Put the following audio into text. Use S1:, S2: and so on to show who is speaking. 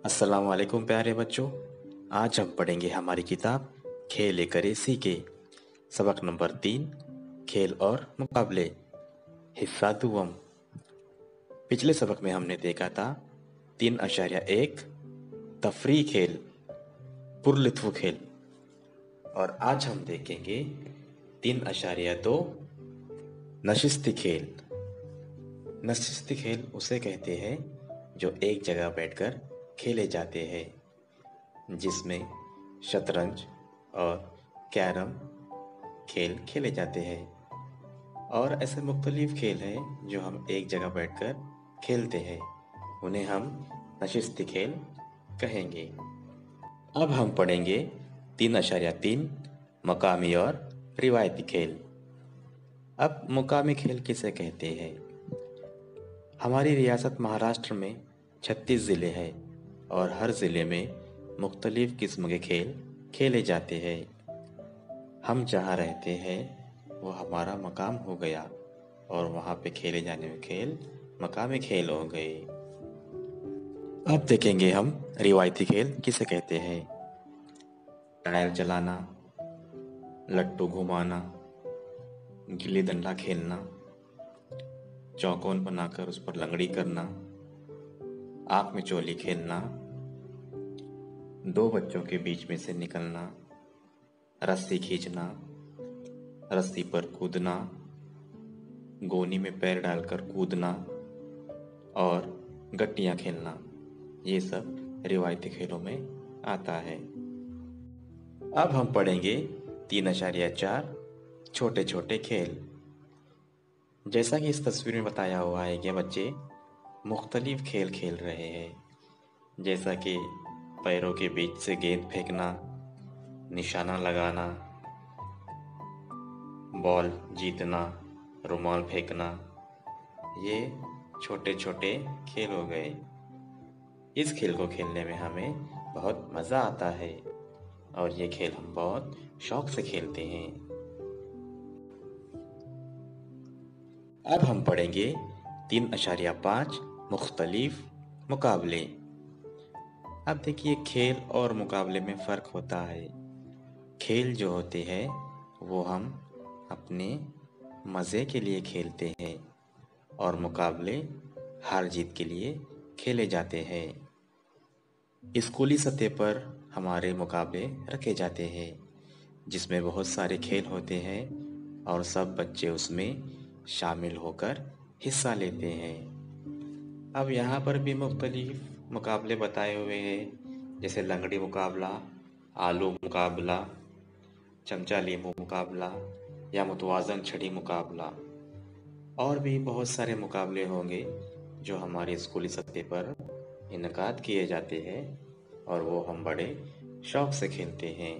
S1: अस्सलाम वालेकुम प्यारे बच्चों। आज हम पढ़ेंगे हमारी किताब खेल करे सीखे, सबक नंबर 3, खेल और मुकाबले, हिस्सा दुवम। पिछले सबक में हमने देखा था 3.1 तफरी खेल, पुरलुत्फ खेल, और आज हम देखेंगे 3.2 नशिस्ती खेल। नशिस्ती खेल उसे कहते हैं जो एक जगह बैठकर खेले जाते हैं, जिसमें शतरंज और कैरम खेल खेले जाते हैं। और ऐसे मुख्तलिफ खेल हैं जो हम एक जगह बैठकर खेलते हैं, उन्हें हम नशिस्ती खेल कहेंगे। अब हम पढ़ेंगे 3.3 मकामी और रिवायती खेल। अब मुकामी खेल किसे कहते हैं? हमारी रियासत महाराष्ट्र में 36 ज़िले हैं और हर ज़िले में मुख्तलिफ किस्म के खेल खेले जाते हैं। हम जहाँ रहते हैं वो हमारा मकाम हो गया और वहाँ पे खेले जाने में खेल मकामी खेल हो गए। अब देखेंगे हम रिवायती खेल किसे कहते हैं। टायर चलाना, लट्टू घुमाना, गिल्ली डंडा खेलना, चौकोन बनाकर उस पर लंगड़ी करना, आँख में चोली खेलना, दो बच्चों के बीच में से निकलना, रस्सी खींचना, रस्सी पर कूदना, गोनी में पैर डालकर कूदना और गट्टियाँ खेलना, ये सब रिवायती खेलों में आता है। अब हम पढ़ेंगे 3.4 छोटे छोटे खेल। जैसा कि इस तस्वीर में बताया हुआ है कि बच्चे मुख्तलिफ खेल खेल रहे हैं, जैसा कि पैरों के बीच से गेंद फेंकना, निशाना लगाना, बॉल जीतना, रुमाल फेंकना, ये छोटे छोटे खेल हो गए। इस खेल को खेलने में हमें बहुत मज़ा आता है और ये खेल हम बहुत शौक से खेलते हैं। अब हम पढ़ेंगे 3.5 मुख्तलिफ मुकाबले। अब देखिए, खेल और मुकाबले में फ़र्क होता है। खेल जो होते हैं वो हम अपने मज़े के लिए खेलते हैं और मुकाबले हार जीत के लिए खेले जाते हैं। स्कूली सतह पर हमारे मुकाबले रखे जाते हैं, जिसमें बहुत सारे खेल होते हैं और सब बच्चे उसमें शामिल होकर हिस्सा लेते हैं। अब यहाँ पर भी मुख्तलिफ मुकाबले बताए हुए हैं, जैसे लंगड़ी मुकाबला, आलू मुकाबला, चमचा लींबू मुकाबला या मुतवाज़न छड़ी मुकाबला। और भी बहुत सारे मुकाबले होंगे जो हमारे स्कूली सतह पर इनकाद किए जाते हैं और वो हम बड़े शौक से खेलते हैं।